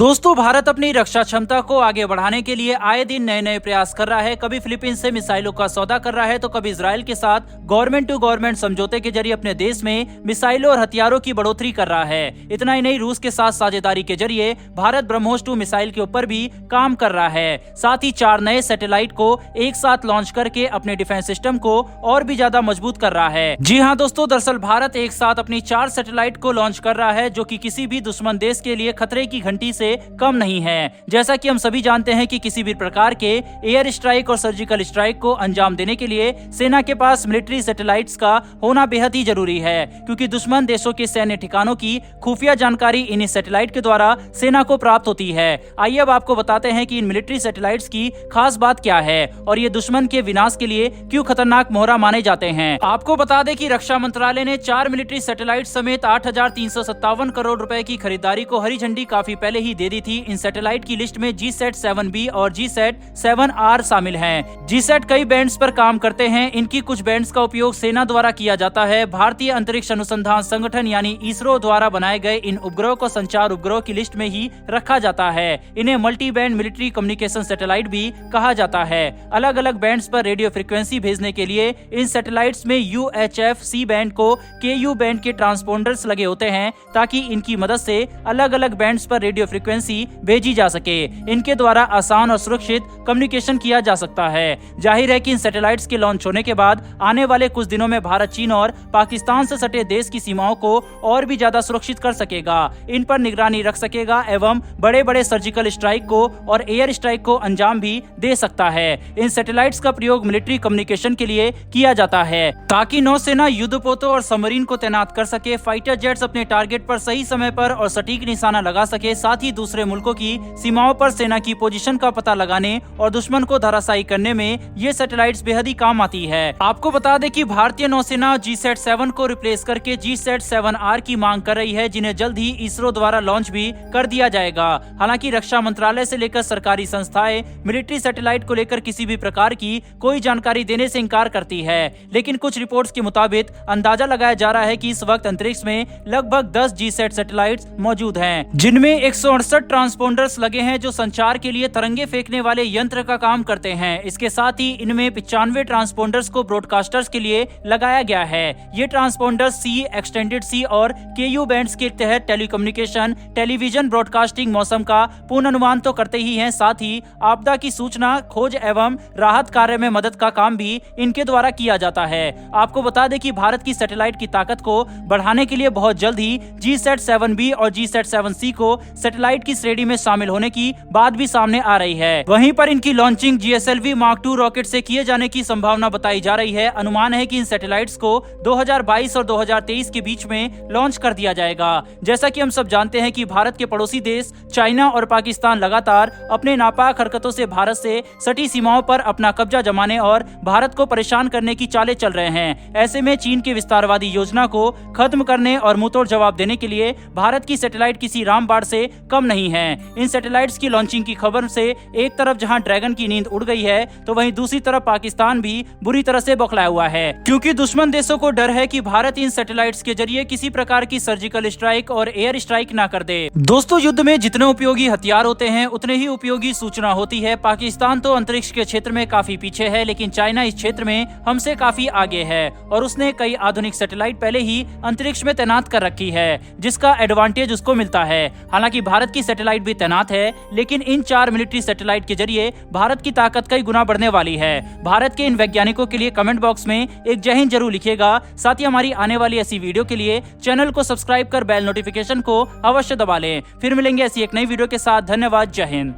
दोस्तों, भारत अपनी रक्षा क्षमता को आगे बढ़ाने के लिए आए दिन नए नए प्रयास कर रहा है। कभी फिलीपींस से मिसाइलों का सौदा कर रहा है तो कभी इजराइल के साथ गवर्नमेंट टू गवर्नमेंट समझौते के जरिए अपने देश में मिसाइलों और हथियारों की बढ़ोतरी कर रहा है। इतना ही नहीं, रूस के साथ साझेदारी के जरिए भारत ब्रह्मोस 2 मिसाइल के ऊपर भी काम कर रहा है। साथ ही 4 नए सैटेलाइट को एक साथ लॉन्च करके अपने डिफेंस सिस्टम को और भी ज्यादा मजबूत कर रहा है। जी हाँ दोस्तों, दरअसल भारत एक साथ अपनी 4 सैटेलाइट को लॉन्च कर रहा है, जो कि किसी भी दुश्मन देश के लिए खतरे की घंटी से कम नहीं है। जैसा कि हम सभी जानते हैं कि किसी भी प्रकार के एयर स्ट्राइक और सर्जिकल स्ट्राइक को अंजाम देने के लिए सेना के पास मिलिट्री सैटेलाइट्स का होना बेहद ही जरूरी है, क्योंकि दुश्मन देशों के सैन्य ठिकानों की खुफिया जानकारी इन सैटेलाइट के द्वारा सेना को प्राप्त होती है। आइए अब आपको बताते हैं कि इन मिलिट्री सैटेलाइट्स की खास बात क्या है और ये दुश्मन के विनाश के लिए क्यों खतरनाक मोहरा माने जाते हैं। आपको बता दें कि रक्षा मंत्रालय ने 4 मिलिट्री सैटेलाइट समेत 8,357 करोड़ रुपए की खरीदारी को हरी झंडी काफी पहले ही दे दी थी। इन सैटेलाइट की लिस्ट में GSAT-7B और GSAT-7R शामिल हैं। GSAT कई बैंड्स पर काम करते हैं। इनकी कुछ बैंड्स का उपयोग सेना द्वारा किया जाता है। भारतीय अंतरिक्ष अनुसंधान संगठन यानी इसरो द्वारा बनाए गए इन उपग्रहों को संचार उपग्रह की लिस्ट में ही रखा जाता है। इन्हें multi band military communication satellite भी कहा जाता है। अलग अलग बैंड्स पर रेडियो फ्रिक्वेंसी भेजने के लिए इन सैटेलाइट्स में UHF C बैंड को KU बैंड के ट्रांसपोंडर्स लगे होते हैं, ताकि इनकी मदद से अलग अलग बैंड्स पर रेडियो फ्रिक्वेंसी भेजी जा सके। इनके द्वारा आसान और सुरक्षित कम्युनिकेशन किया जा सकता है। जाहिर है कि इन सैटेलाइट्स के लॉन्च होने के बाद आने वाले कुछ दिनों में भारत चीन और पाकिस्तान से सटे देश की सीमाओं को और भी ज्यादा सुरक्षित कर सकेगा, इन पर निगरानी रख सकेगा एवं बड़े बड़े सर्जिकल स्ट्राइक को और एयर स्ट्राइक को अंजाम भी दे सकता है। इन सैटेलाइट्स का प्रयोग मिलिट्री कम्युनिकेशन के लिए किया जाता है, ताकि नौसेना युद्धपोतों और सबमरीन को तैनात कर सके, फाइटर जेट्स अपने टारगेट पर सही समय पर और सटीक निशाना लगा सके, साथ ही दूसरे मुल्कों की सीमाओं पर सेना की पोजीशन का पता लगाने और दुश्मन को धराशायी करने में ये सैटेलाइट्स बेहद ही काम आती है। आपको बता दें कि भारतीय नौसेना GSAT-7 को रिप्लेस करके GSAT-7R की मांग कर रही है, जिन्हें जल्द ही इसरो द्वारा लॉन्च भी कर दिया जाएगा। हालांकि रक्षा मंत्रालय से लेकर सरकारी संस्थाएं मिलिट्री सैटेलाइट को लेकर किसी भी प्रकार की कोई जानकारी देने से इनकार करती है, लेकिन कुछ रिपोर्ट्स के मुताबिक अंदाजा लगाया जा रहा है कि इस वक्त अंतरिक्ष में लगभग 10 GSAT सैटेलाइट्स मौजूद हैं, जिनमें 168 ट्रांसपोंडर्स लगे हैं जो संचार के लिए तरंगे फेंकने वाले यंत्र का काम करते हैं। इसके साथ ही इनमें 95 ट्रांसपोंडर्स को ब्रॉडकास्टर्स के लिए लगाया गया है। ये ट्रांसपोंडर्स C, एक्सटेंडेड C और KU बैंड्स के तहत टेलीकम्युनिकेशन, टेलीविजन ब्रॉडकास्टिंग, मौसम का पूर्वानुमान तो करते ही हैं, साथ ही आपदा की सूचना, खोज एवं राहत कार्य में मदद का काम भी इनके द्वारा किया जाता है। आपको बता दें कि भारत की सैटेलाइट की ताकत को बढ़ाने के लिए बहुत जल्द ही GSAT-7B और GSAT-7C को सैटेलाइट की श्रेणी में शामिल होने की बात भी सामने आ रही है। वहीं पर इनकी launching GSLV Mark II rocket से किए जाने की संभावना बताई जा रही है। अनुमान है कि इन सैटेलाइट्स को 2022 और 2023 के बीच में लॉन्च कर दिया जाएगा। जैसा कि हम सब जानते हैं कि भारत के पड़ोसी देश चाइना और पाकिस्तान लगातार अपने नापाक हरकतों से भारत से सटी सीमाओं पर अपना कब्जा जमाने और भारत को परेशान करने की चालें चल रहे हैं। ऐसे में चीन की विस्तारवादी योजना को खत्म करने और मुंहतोड़ जवाब देने के लिए भारत की सैटेलाइट किसी रामबाण से कम नहीं है। इन सैटेलाइट्स की लॉन्चिंग की खबर से एक तरफ जहां ड्रैगन की नींद उड़ गई है, तो वहीं दूसरी तरफ पाकिस्तान भी बुरी तरह से बौखलाया हुआ है, क्योंकि दुश्मन देशों को डर है कि भारत इन सैटेलाइट्स के जरिए किसी प्रकार की सर्जिकल स्ट्राइक और एयर स्ट्राइक ना कर दे। दोस्तों, युद्ध में जितने उपयोगी हथियार होते हैं उतने ही उपयोगी सूचना होती है। पाकिस्तान तो अंतरिक्ष के क्षेत्र में काफी पीछे है, लेकिन चाइना इस क्षेत्र में हमसे काफी आगे है और उसने कई आधुनिक सैटेलाइट पहले ही अंतरिक्ष में तैनात कर रखी है, जिसका एडवांटेज उसको मिलता है। हालांकि भारत की सैटेलाइट भी तैनात है, लेकिन इन 4 मिलिट्री सैटेलाइट के जरिए भारत की ताकत कई गुना बढ़ने वाली है। भारत के इन वैज्ञानिकों के लिए कमेंट बॉक्स में एक जय हिंद जरूर लिखिएगा। साथ ही हमारी आने वाली ऐसी वीडियो के लिए चैनल को सब्सक्राइब कर बेल नोटिफिकेशन को अवश्य दबा लें। फिर मिलेंगे ऐसी एक नई वीडियो के साथ। धन्यवाद। जय हिंद।